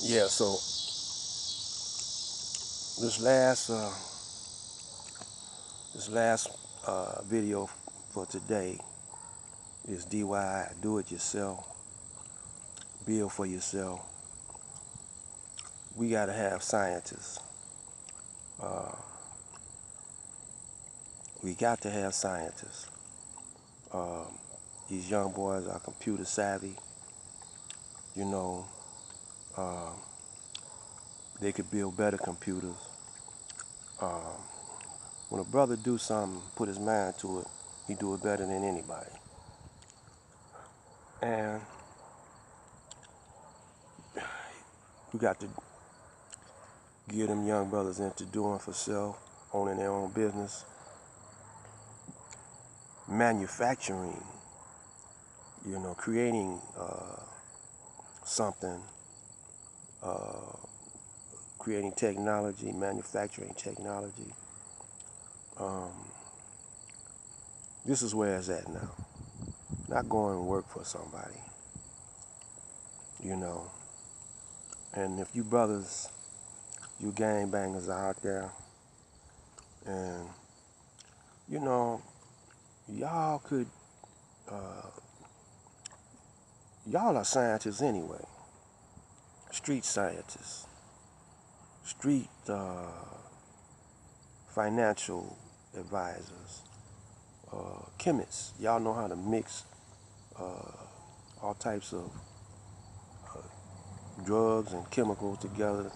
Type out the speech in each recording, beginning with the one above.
Yeah, so this last uh, this last video for today is DIY, do it yourself, build for yourself. We gotta have scientists. Uh, we got to have scientists. Um, these young boys are computer savvy. You know, uh, they could build better computers. Uh, when a brother do something, put his mind to it, he do it better than anybody. And we got to get them young brothers into doing for self, owning their own business, manufacturing, creating something, uh, creating technology, manufacturing technology. Um, this is where it's at now. Not going to work for somebody, you know. And if you brothers, you gangbangers out there, and you know, y'all could, uh, y'all are scientists anyway. Street scientists, street financial advisors, chemists. Y'all know how to mix all types of drugs and chemicals together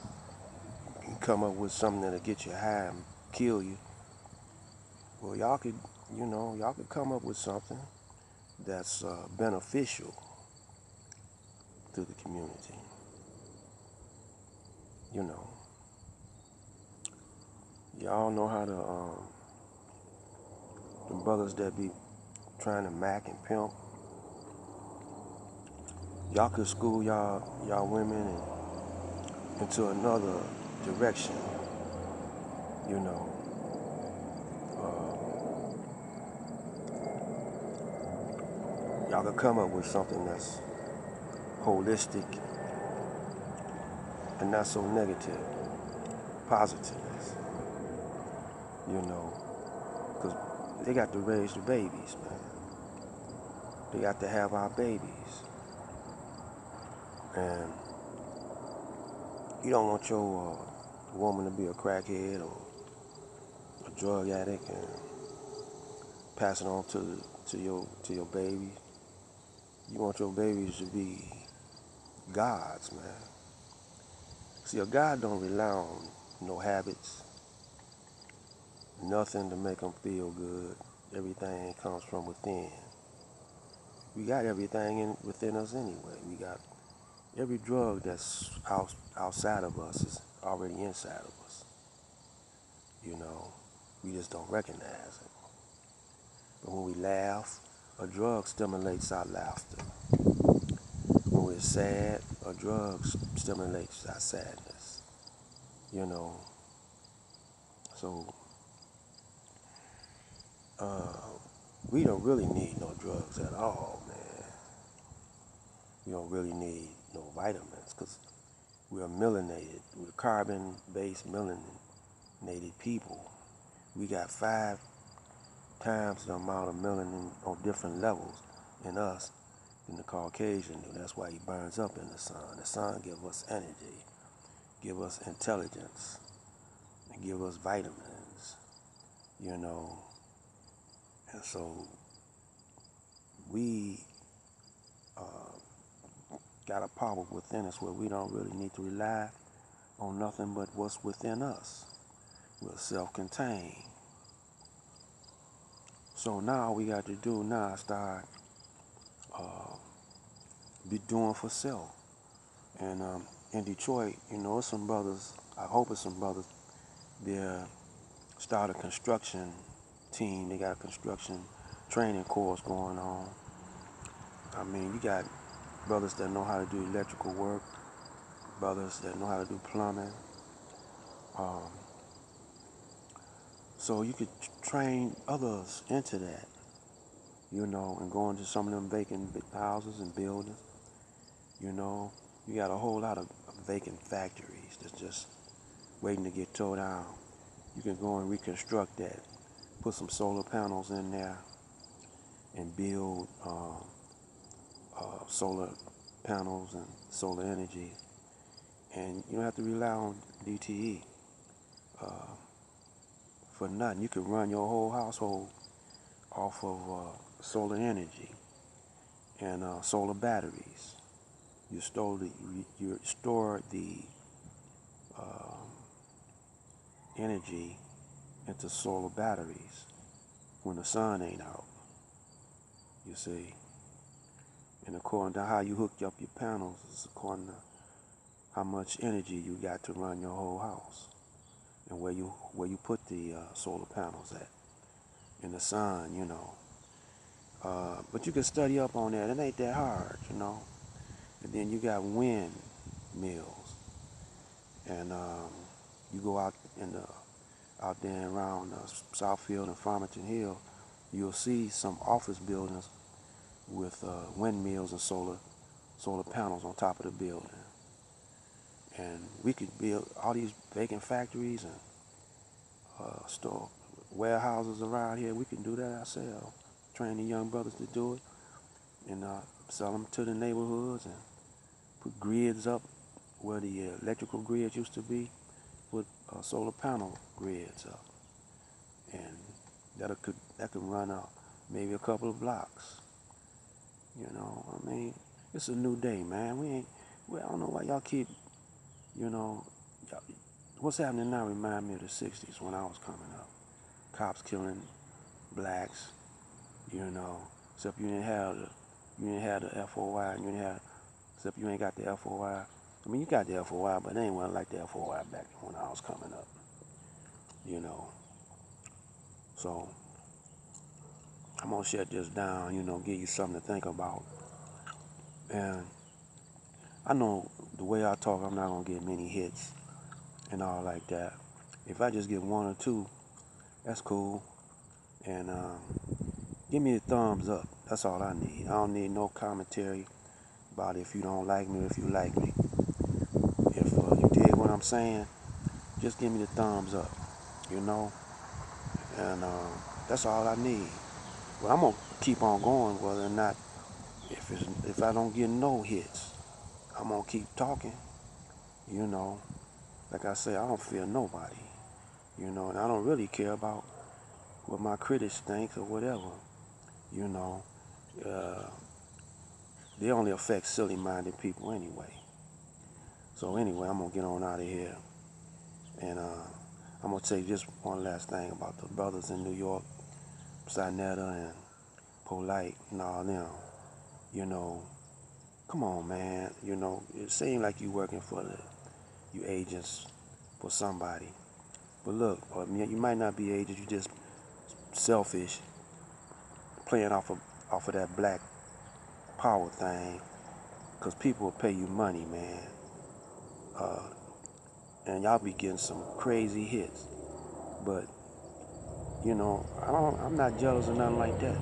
and come up with something that'll get you high and kill you. Well, y'all could come up with something that's beneficial to the community. You know, y'all know how to, the brothers that be trying to mac and pimp, y'all could school y'all women into another direction. You know, y'all could come up with something that's holistic and not so negative, positive. You know, because they got to raise the babies, man. They got to have our babies. And you don't want your woman to be a crackhead or a drug addict and pass it on to your baby. You want your babies to be gods, man. See, a God don't rely on no habits, nothing to make them feel good. Everything comes from within. We got everything within us anyway. We got every drug that's outside of us is already inside of us. You know, we just don't recognize it. But when we laugh, a drug stimulates our laughter. When we're sad, a drug stimulates our sadness. You know, so we don't really need no drugs at all, man. We don't really need no vitamins because we're melanated. We're carbon-based melanated people. We got 5 times the amount of melanin on different levels in us than the Caucasian do. That's why he burns up in the sun. The sun gives us energy, give us intelligence, and give us vitamins, you know. And so we got a power within us where we don't really need to rely on nothing but what's within us. We're self-contained. So now all we got to do now is start be doing for self. And in Detroit, it's some brothers, I hope it's some brothers, they're start a construction team. They got a construction training course going on. I mean, you got brothers that know how to do electrical work, brothers that know how to do plumbing. Um, so you could train others into that, and go into some of them vacant houses and buildings. You got a whole lot of vacant factories that's just waiting to get tore down. You can go and reconstruct that, put some solar panels in there, and build solar panels and solar energy, and you don't have to rely on DTE for nothing. You can run your whole household off of solar energy and solar batteries. You store the energy into solar batteries when the sun ain't out, you see. And according to how you hooked up your panels, it's according to how much energy you got to run your whole house, and where you put the solar panels at in the sun, you know. But you can study up on that. It ain't that hard, you know. And then you got wind mills, and you go out there around Southfield and Farmington Hill, you'll see some office buildings with windmills and solar panels on top of the building. And we could build all these vacant factories and store warehouses around here. We can do that ourselves. Train the young brothers to do it, and sell them to the neighborhoods, and put grids up where the electrical grids used to be. Put solar panel grids up, and that could run out maybe a couple of blocks. You know, I mean, it's a new day, man. I don't know why y'all keep, you know, what's happening now remind me of the 60s when I was coming up. Cops killing blacks, you know, except you didn't have the FOI, except you ain't got the FOI. I mean, you got the FOI, but it ain't one like the FOI back when I was coming up, you know. So I'm gonna shut this down, you know, give you something to think about. And I know the way I talk, I'm not gonna get many hits and all like that. If I just get one or two, that's cool. And give me a thumbs up. That's all I need. I don't need no commentary about if you don't like me or if you like me. If you dig what I'm saying, just give me the thumbs up, you know. And that's all I need. But I'm gonna keep on going, whether or not if I don't get no hits, I'm gonna keep talking. You know, like I say, I don't fear nobody. You know, and I don't really care about what my critics think or whatever. You know, they only affect silly-minded people anyway. So anyway, I'm gonna get on out of here, and I'm gonna tell you just one last thing about the brothers in New York, Sinetta and Polite and all them. You know, come on, man. You know, it seems like you working for you agents for somebody, but look, you might not be agents. You just selfish, playing off of that black power thing, because people will pay you money, man. And y'all be getting some crazy hits, but you know, I'm not jealous or nothing like that.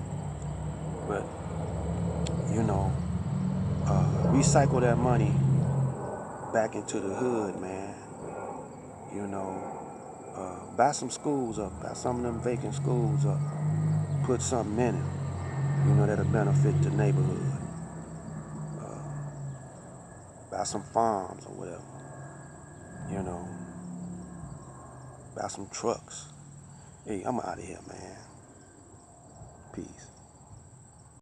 But you know, recycle that money back into the hood, man. You know, buy some schools up, buy some of them vacant schools up, put something in it, you know, that'll benefit the neighborhood. Buy some farms or whatever, you know, buy some trucks. Hey, I'm out of here, man. Peace.